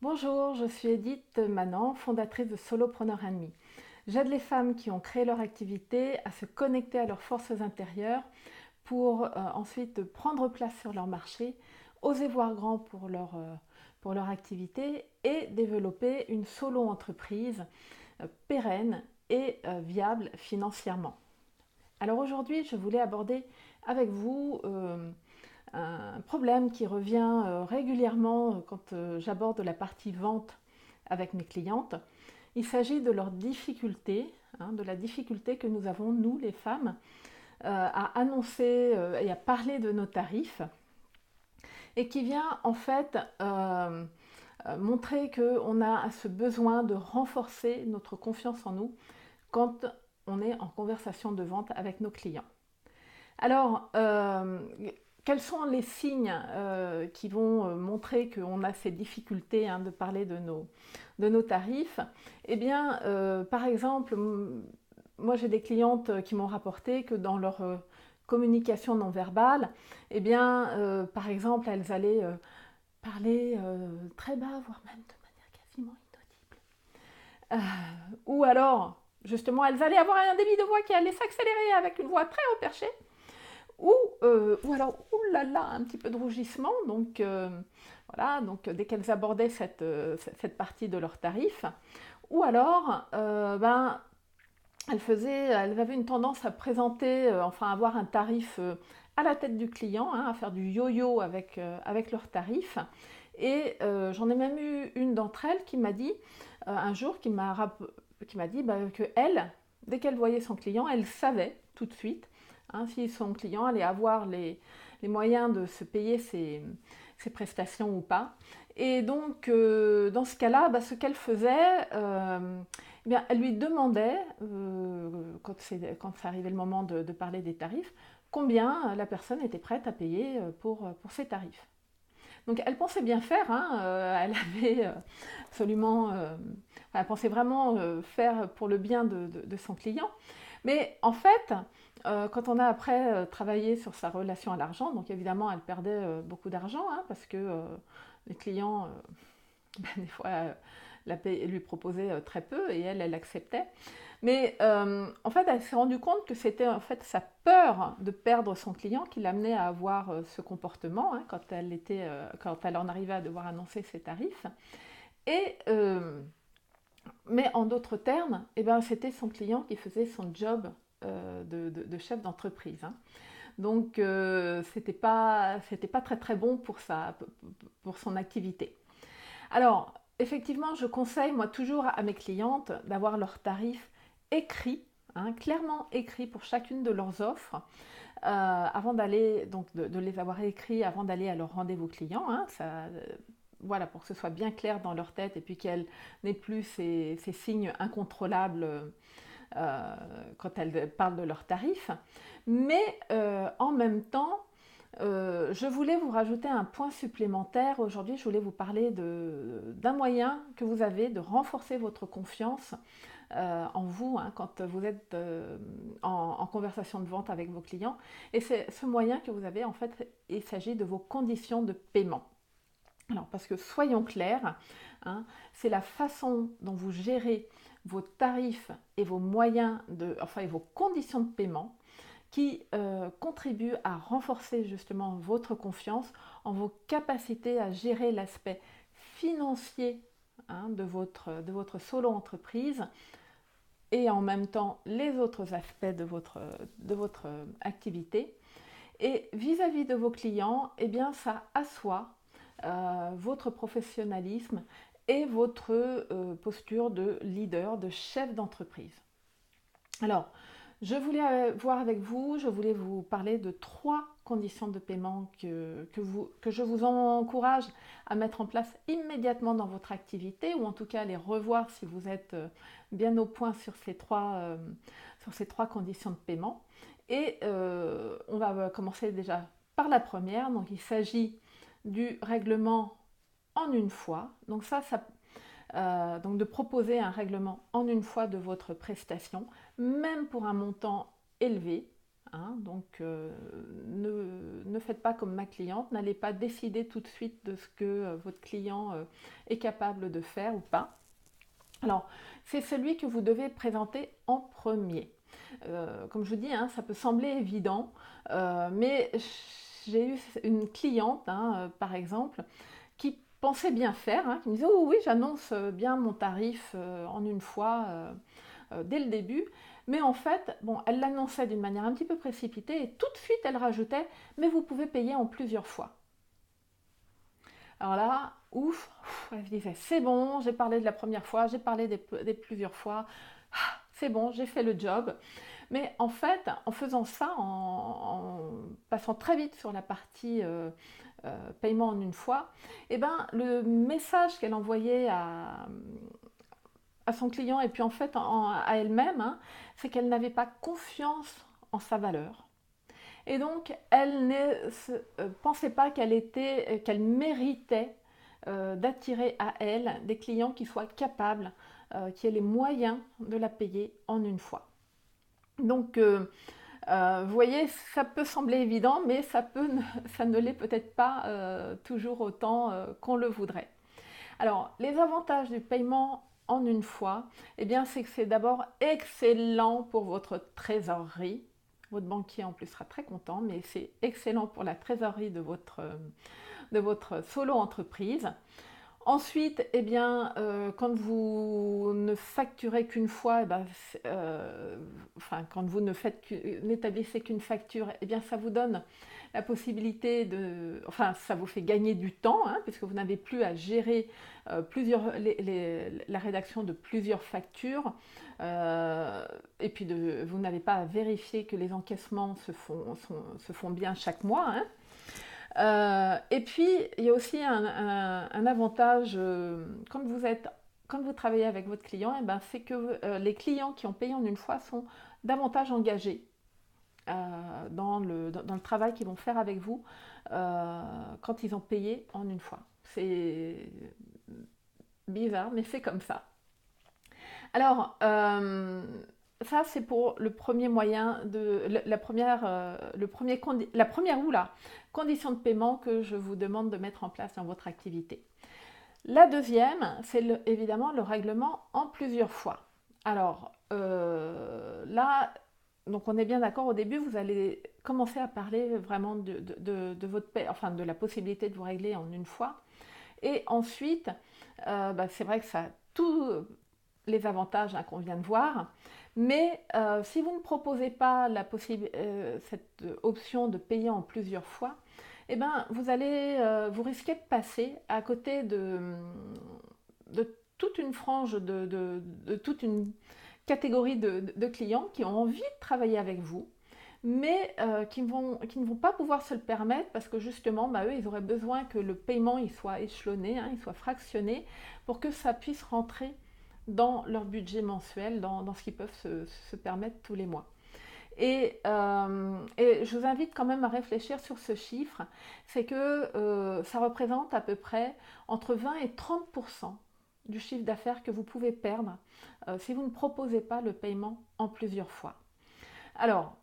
Bonjour, je suis Edith Manant, fondatrice de Solopreneur Me. J'aide les femmes qui ont créé leur activité à se connecter à leurs forces intérieures pour ensuite prendre place sur leur marché, oser voir grand pour leur activité et développer une solo-entreprise pérenne et viable financièrement. Alors aujourd'hui, je voulais aborder avec vous un problème qui revient régulièrement quand j'aborde la partie vente avec mes clientes. Il s'agit de leur difficulté, de la difficulté que nous avons, nous les femmes, à annoncer et à parler de nos tarifs et qui vient en fait montrer qu'on a ce besoin de renforcer notre confiance en nous quand on est en conversation de vente avec nos clients. Alors, quels sont les signes qui vont montrer qu'on a ces difficultés de parler de nos tarifs? Eh bien, par exemple, moi j'ai des clientes qui m'ont rapporté que dans leur communication non verbale, eh bien, par exemple, elles allaient parler très bas, voire même de manière quasiment inaudible. Ou alors, justement, elles allaient avoir un débit de voix qui allait s'accélérer avec une voix très haut perchée. Ou alors, oulala, un petit peu de rougissement. Donc, voilà, donc dès qu'elles abordaient cette partie de leur tarif. Ou alors, elles avaient une tendance à présenter, enfin, avoir un tarif à la tête du client, à faire du yo-yo avec leur tarif. Et j'en ai même eu une d'entre elles qui m'a dit, un jour, qui m'a dit que elle, dès qu'elle voyait son client, elle savait tout de suite si son client allait avoir les moyens de se payer ses prestations ou pas. Et donc, dans ce cas-là, ce qu'elle faisait, eh bien, elle lui demandait, quand ça arrivait le moment de parler des tarifs, combien la personne était prête à payer pour ses tarifs. Donc elle pensait bien faire, elle avait absolument, elle pensait vraiment faire pour le bien de son client. Mais en fait, quand on a après travaillé sur sa relation à l'argent, donc évidemment elle perdait beaucoup d'argent parce que les clients, des fois, lui proposaient très peu et elle acceptait. Mais en fait, elle s'est rendue compte que c'était en fait sa peur de perdre son client qui l'amenait à avoir ce comportement quand elle en arrivait à devoir annoncer ses tarifs. Et mais en d'autres termes, c'était son client qui faisait son job de chef d'entreprise. Donc, c'était pas très très bon pour son activité. Alors, effectivement, je conseille moi toujours à mes clientes d'avoir leurs tarifs écrits, clairement écrits pour chacune de leurs offres, avant d'aller, donc de les avoir écrits avant d'aller à leur rendez-vous client. Voilà, pour que ce soit bien clair dans leur tête et puis qu'elles n'aient plus ces signes incontrôlables quand elles parlent de leurs tarifs. Mais en même temps, je voulais vous rajouter un point supplémentaire. Aujourd'hui, je voulais vous parler d'un moyen que vous avez de renforcer votre confiance en vous quand vous êtes en conversation de vente avec vos clients. Et c'est ce moyen que vous avez, en fait, il s'agit de vos conditions de paiement. Alors, parce que soyons clairs, c'est la façon dont vous gérez vos tarifs et vos moyens, et vos conditions de paiement qui contribuent à renforcer justement votre confiance en vos capacités à gérer l'aspect financier de votre solo-entreprise et en même temps les autres aspects de votre activité. Et vis-à-vis de vos clients, eh bien, ça assoit votre professionnalisme et votre posture de leader, de chef d'entreprise. Alors, je voulais vous parler de 3 conditions de paiement que je vous encourage à mettre en place immédiatement dans votre activité, ou en tout cas à les revoir si vous êtes bien au point sur ces 3 conditions de paiement. Et on va commencer déjà par la première. Donc il s'agit du règlement en une fois. Donc donc de proposer un règlement en une fois de votre prestation, même pour un montant élevé. hein. Donc ne faites pas comme ma cliente, n'allez pas décider tout de suite de ce que votre client est capable de faire ou pas. Alors, c'est celui que vous devez présenter en premier. Comme je vous dis, hein, ça peut sembler évident, mais j'ai eu une cliente, hein, par exemple, qui pensait bien faire, hein, qui me disait oh oui, j'annonce bien mon tarif en une fois dès le début, mais en fait, bon, elle l'annonçait d'une manière un petit peu précipitée et tout de suite elle rajoutait mais vous pouvez payer en plusieurs fois. Alors là, ouf, elle disait c'est bon, j'ai parlé de la première fois, j'ai parlé des plusieurs fois, c'est bon, j'ai fait le job. Mais en fait, en faisant ça, en passant très vite sur la partie paiement en une fois, eh ben, le message qu'elle envoyait à son client et puis en fait à elle-même, hein, c'est qu'elle n'avait pas confiance en sa valeur. Et donc, elle ne pensait pas qu'elle méritait d'attirer à elle des clients qui soient capables, qui aient les moyens de la payer en une fois. Donc, vous voyez, ça peut sembler évident, mais ça ne l'est peut-être pas toujours autant qu'on le voudrait. Alors, les avantages du paiement en une fois, eh bien, c'est que c'est d'abord excellent pour votre trésorerie. Votre banquier en plus sera très content, mais c'est excellent pour la trésorerie de votre solo entreprise. Ensuite, eh bien, quand vous ne facturez qu'une fois, eh ben, quand vous n'établissez qu'une facture, eh bien, ça vous donne la possibilité ça vous fait gagner du temps, hein, puisque vous n'avez plus à gérer la rédaction de plusieurs factures, et puis vous n'avez pas à vérifier que les encaissements se font bien chaque mois, hein. Et puis, il y a aussi un avantage quand vous travaillez avec votre client, eh ben, c'est que les clients qui ont payé en une fois sont davantage engagés dans le travail qu'ils vont faire avec vous quand ils ont payé en une fois. C'est bizarre, mais c'est comme ça. Alors, ça, c'est pour le premier moyen la première condition de paiement que je vous demande de mettre en place dans votre activité. La deuxième, c'est évidemment le règlement en plusieurs fois. Alors là, donc on est bien d'accord, au début, vous allez commencer à parler vraiment de votre de la possibilité de vous régler en une fois. Et ensuite, c'est vrai que ça a tous les avantages, hein, qu'on vient de voir, mais si vous ne proposez pas cette option de payer en plusieurs fois, eh ben, vous risquez de passer à côté de toute une frange, de toute une catégorie de clients qui ont envie de travailler avec vous, mais qui ne vont pas pouvoir se le permettre parce que justement, eux, ils auraient besoin que le paiement il soit échelonné, hein, il soit fractionné pour que ça puisse rentrer dans leur budget mensuel, dans ce qu'ils peuvent se permettre tous les mois. Et je vous invite quand même à réfléchir sur ce chiffre, c'est que ça représente à peu près entre 20 et 30% du chiffre d'affaires que vous pouvez perdre si vous ne proposez pas le paiement en plusieurs fois. Alors,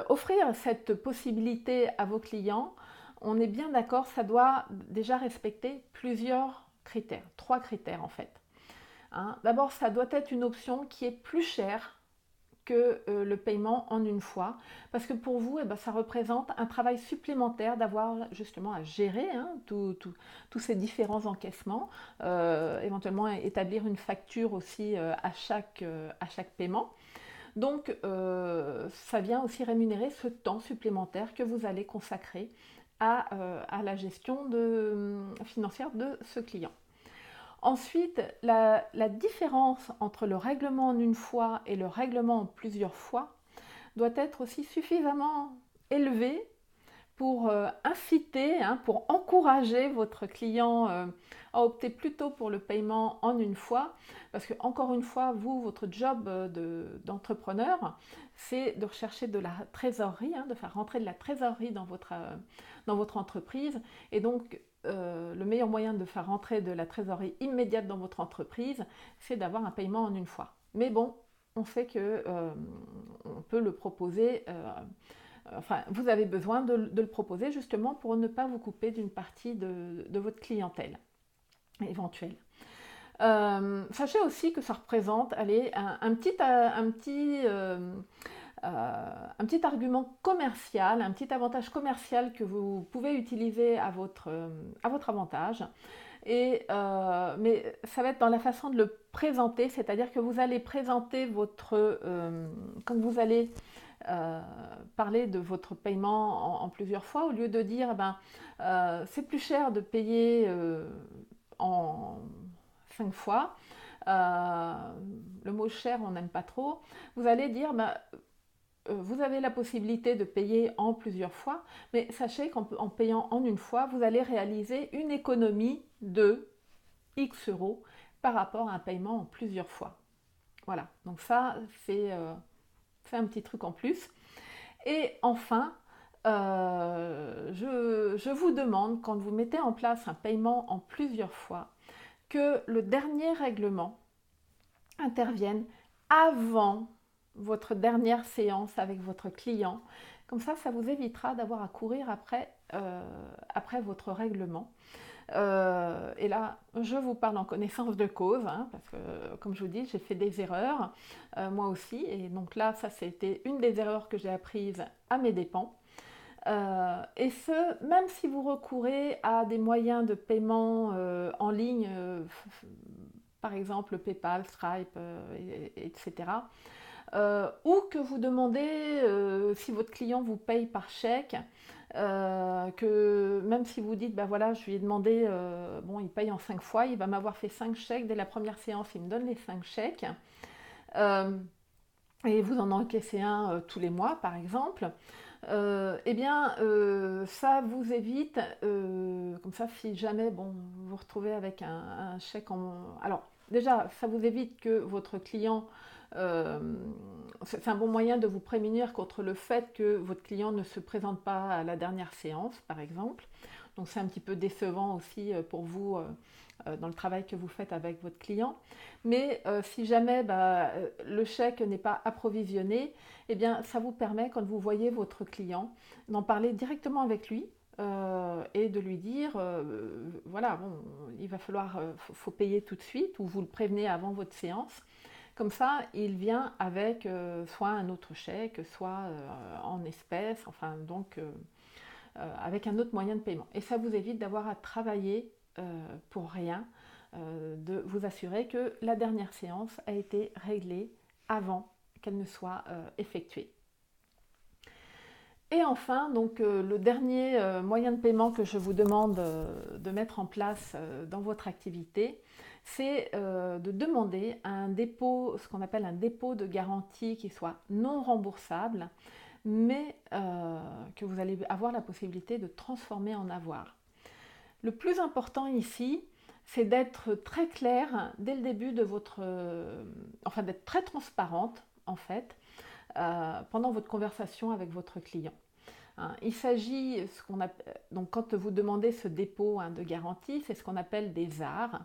offrir cette possibilité à vos clients, on est bien d'accord, ça doit déjà respecter plusieurs critères, 3 critères en fait. Hein. D'abord, ça doit être une option qui est plus chère que le paiement en une fois, parce que pour vous, ça représente un travail supplémentaire d'avoir justement à gérer, hein, tous ces différents encaissements, éventuellement établir une facture aussi à chaque paiement. Donc, ça vient aussi rémunérer ce temps supplémentaire que vous allez consacrer à la gestion financière de ce client. Ensuite, la différence entre le règlement en une fois et le règlement en plusieurs fois doit être aussi suffisamment élevée pour inciter, hein, pour encourager votre client à opter plutôt pour le paiement en une fois. Parce que, encore une fois, votre job d'entrepreneur, c'est de rechercher de la trésorerie, hein, de faire rentrer de la trésorerie dans votre entreprise. Et donc, le meilleur moyen de faire rentrer de la trésorerie immédiate dans votre entreprise, c'est d'avoir un paiement en une fois. Mais bon, on sait que on peut le proposer, enfin, vous avez besoin de le proposer justement pour ne pas vous couper d'une partie de votre clientèle éventuelle. Sachez aussi que ça représente, allez, un petit argument commercial, un petit avantage commercial que vous pouvez utiliser à votre avantage. Mais ça va être dans la façon de le présenter, c'est-à-dire que vous allez présenter quand vous allez parler de votre paiement en plusieurs fois, au lieu de dire eh ben, c'est plus cher de payer en 5 fois. Le mot cher, on n'aime pas trop. Vous allez dire ben, vous avez la possibilité de payer en plusieurs fois, mais sachez qu'en payant en une fois, vous allez réaliser une économie de X euros par rapport à un paiement en plusieurs fois. Voilà, donc ça, c'est un petit truc en plus. Et enfin, je vous demande, quand vous mettez en place un paiement en plusieurs fois, que le dernier règlement intervienne avant votre dernière séance avec votre client. Comme ça vous évitera d'avoir à courir après votre règlement. Et là, je vous parle en connaissance de cause, hein, parce que, comme je vous dis, j'ai fait des erreurs, moi aussi. Et donc là, ça, c'était une des erreurs que j'ai apprises à mes dépens. Et ce, même si vous recourez à des moyens de paiement en ligne, par exemple PayPal, Stripe, etc. Ou que vous demandez si votre client vous paye par chèque, que même si vous dites, ben voilà, je lui ai demandé, bon, il paye en 5 fois, il va m'avoir fait 5 chèques, dès la première séance, il me donne les 5 chèques, et vous en encaissez un tous les mois, par exemple, eh bien, ça vous évite, comme ça, si jamais, bon, vous vous retrouvez avec un chèque en... Alors, déjà, ça vous évite que votre client... c'est un bon moyen de vous prémunir contre le fait que votre client ne se présente pas à la dernière séance, par exemple. Donc c'est un petit peu décevant aussi pour vous dans le travail que vous faites avec votre client. Mais si jamais le chèque n'est pas approvisionné, eh bien ça vous permet, quand vous voyez votre client, d'en parler directement avec lui. Et de lui dire, voilà, bon, il va falloir, faut payer tout de suite, ou vous le prévenez avant votre séance. Comme ça, il vient avec soit un autre chèque, soit en espèces, enfin donc avec un autre moyen de paiement. Et ça vous évite d'avoir à travailler pour rien, de vous assurer que la dernière séance a été réglée avant qu'elle ne soit effectuée. Et enfin, donc, le dernier moyen de paiement que je vous demande de mettre en place dans votre activité, c'est de demander un dépôt, ce qu'on appelle un dépôt de garantie qui soit non remboursable, mais que vous allez avoir la possibilité de transformer en avoir. Le plus important ici, c'est d'être très clair dès le début de votre... enfin, d'être très transparente, en fait, pendant votre conversation avec votre client. Il s'agit, donc quand vous demandez ce dépôt de garantie, c'est ce qu'on appelle des ARS.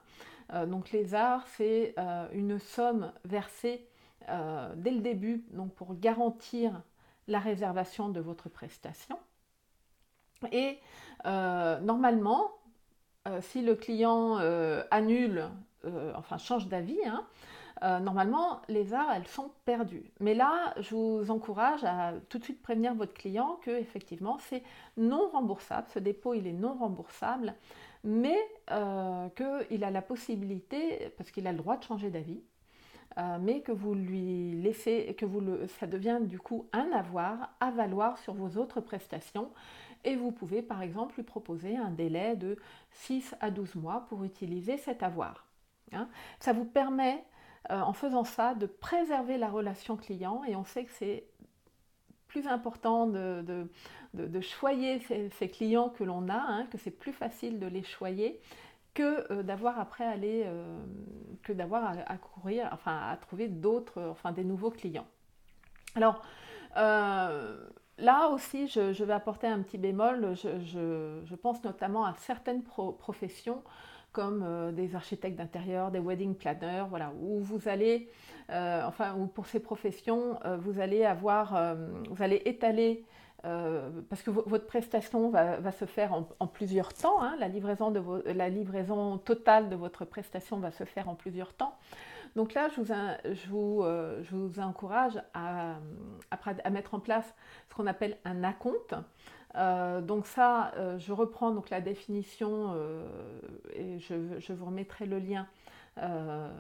Donc les ARS, c'est une somme versée dès le début, donc pour garantir la réservation de votre prestation. Et normalement, si le client annule, enfin change d'avis, normalement, les ARS, elles sont perdues. Mais là, je vous encourage à tout de suite prévenir votre client que effectivement, c'est non remboursable. Ce dépôt, il est non remboursable, mais qu'il a la possibilité, parce qu'il a le droit de changer d'avis, mais que vous lui laissez, ça devient du coup un avoir à valoir sur vos autres prestations. Et vous pouvez par exemple lui proposer un délai de 6 à 12 mois pour utiliser cet avoir. Ça vous permet, en faisant ça, de préserver la relation client, et on sait que c'est plus important de choyer ces clients que l'on a, que c'est plus facile de les choyer que d'avoir après que d'avoir à courir, enfin à trouver d'autres, enfin des nouveaux clients. Alors, là aussi, je vais apporter un petit bémol. Je pense notamment à certaines professions comme des architectes d'intérieur, des wedding planners, voilà, où vous allez, enfin, où pour ces professions, vous allez avoir, vous allez étaler, parce que votre prestation va se faire en plusieurs temps, hein, la livraison totale de votre prestation va se faire en plusieurs temps. Donc là, je vous encourage à mettre en place ce qu'on appelle un acompte. Donc ça, je reprends donc la définition et je vous remettrai le lien euh,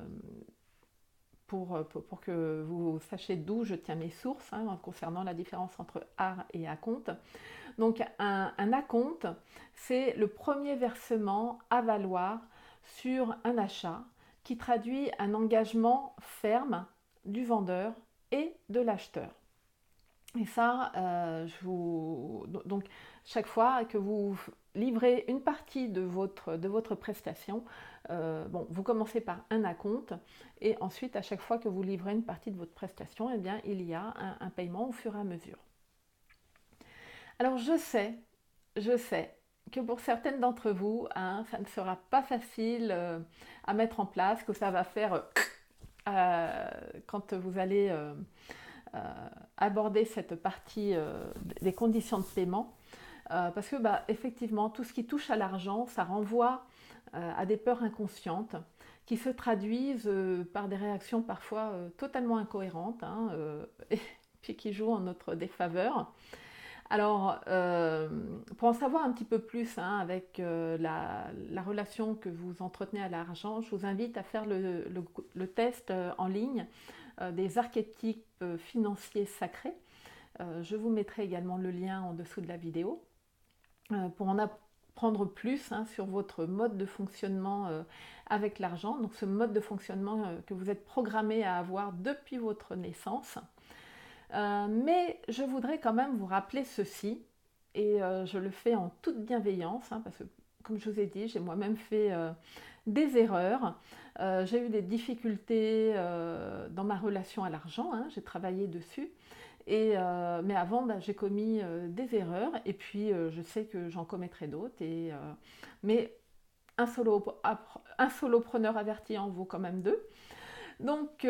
pour que vous sachiez d'où je tiens mes sources hein, concernant la différence entre art et acompte. Donc un acompte, c'est le premier versement à valoir sur un achat qui traduit un engagement ferme du vendeur et de l'acheteur. Et ça, donc chaque fois que vous livrez une partie de votre prestation, bon, vous commencez par un acompte et ensuite à chaque fois que vous livrez une partie de votre prestation, eh bien, il y a un paiement au fur et à mesure. Alors je sais que pour certaines d'entre vous, hein, ça ne sera pas facile à mettre en place, que ça va faire quand vous allez euh, aborder cette partie des conditions de paiement, parce que bah, effectivement, tout ce qui touche à l'argent, ça renvoie à des peurs inconscientes qui se traduisent par des réactions parfois totalement incohérentes hein, et puis qui jouent en notre défaveur. Alors, pour en savoir un petit peu plus hein, avec la relation que vous entretenez à l'argent, je vous invite à faire le test en ligne des archétypes financiers sacrés. Je vous mettrai également le lien en dessous de la vidéo pour en apprendre plus hein, sur votre mode de fonctionnement avec l'argent. Donc, ce mode de fonctionnement que vous êtes programmé à avoir depuis votre naissance. Mais je voudrais quand même vous rappeler ceci, et je le fais en toute bienveillance, hein, parce que comme je vous ai dit, j'ai moi-même fait des erreurs, j'ai eu des difficultés dans ma relation à l'argent, hein, j'ai travaillé dessus, mais avant bah, j'ai commis des erreurs, et puis je sais que j'en commettrai d'autres, mais un solopreneur averti en vaut quand même deux. Donc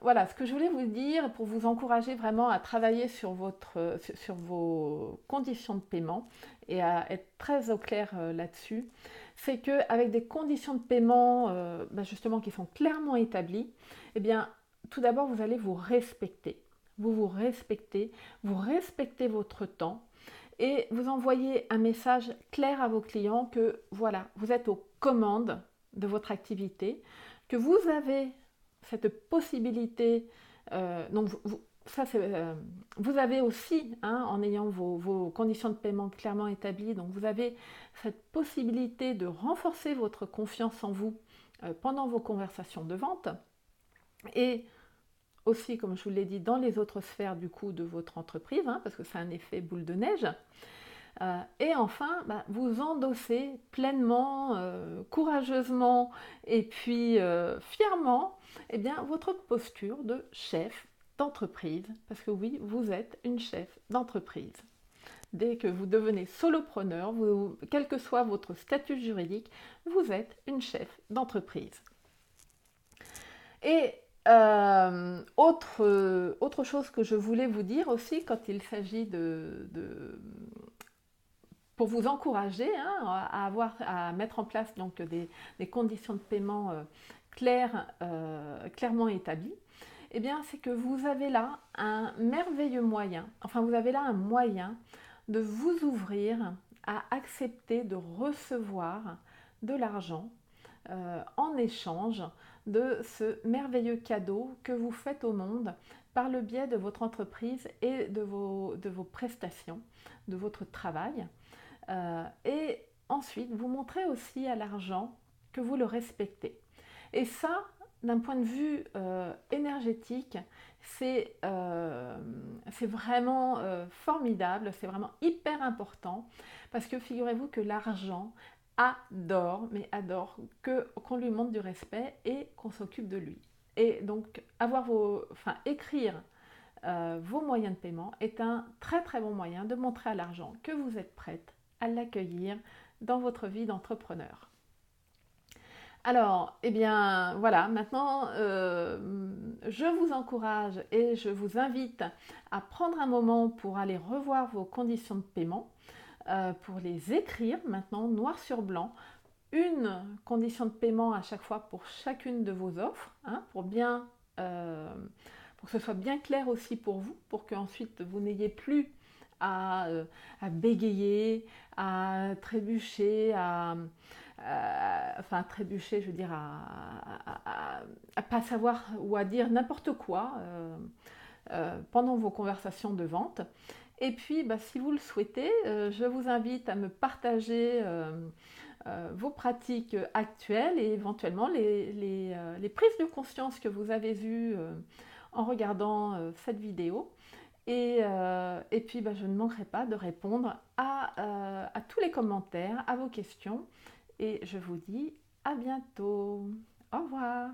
voilà, ce que je voulais vous dire pour vous encourager vraiment à travailler sur vos conditions de paiement et à être très au clair là-dessus, c'est qu'avec des conditions de paiement bah, justement qui sont clairement établies, eh bien tout d'abord vous allez vous respecter. Vous respectez, vous respectez votre temps et vous envoyez un message clair à vos clients que voilà, vous êtes aux commandes de votre activité, que vous avez cette possibilité, donc ça vous avez aussi, hein, en ayant vos conditions de paiement clairement établies, donc vous avez cette possibilité de renforcer votre confiance en vous pendant vos conversations de vente et aussi, comme je vous l'ai dit, dans les autres sphères du coup de votre entreprise, hein, parce que c'est un effet boule de neige. Et enfin, bah, vous endossez pleinement, courageusement et puis fièrement eh bien, votre posture de chef d'entreprise. Parce que oui, vous êtes une chef d'entreprise. Dès que vous devenez solopreneur, quel que soit votre statut juridique, vous êtes une chef d'entreprise. Et autre chose que je voulais vous dire aussi quand il s'agit pour vous encourager hein, à mettre en place donc des conditions de paiement clairement établies, eh bien, c'est que vous avez là un merveilleux moyen, enfin vous avez là un moyen de vous ouvrir à accepter de recevoir de l'argent en échange de ce merveilleux cadeau que vous faites au monde par le biais de votre entreprise et de vos prestations, de votre travail. Et ensuite, vous montrez aussi à l'argent que vous le respectez. Et ça, d'un point de vue énergétique, c'est vraiment formidable, c'est vraiment hyper important, parce que figurez-vous que l'argent adore, mais adore qu'on lui montre du respect et qu'on s'occupe de lui. Et donc, écrire vos moyens de paiement est un très très bon moyen de montrer à l'argent que vous êtes prête à l'accueillir dans votre vie d'entrepreneur. Alors, eh bien voilà, maintenant je vous encourage et je vous invite à prendre un moment pour aller revoir vos conditions de paiement, pour les écrire maintenant noir sur blanc, une condition de paiement à chaque fois pour chacune de vos offres, hein, pour que ce soit bien clair aussi pour vous, pour qu'ensuite vous n'ayez plus à bégayer, à trébucher, enfin trébucher, je veux dire, à pas savoir ou à dire n'importe quoi pendant vos conversations de vente. Et puis, bah, si vous le souhaitez, je vous invite à me partager vos pratiques actuelles et éventuellement les prises de conscience que vous avez eues en regardant cette vidéo. Et puis, bah, je ne manquerai pas de répondre à tous les commentaires, à vos questions. Et je vous dis à bientôt. Au revoir.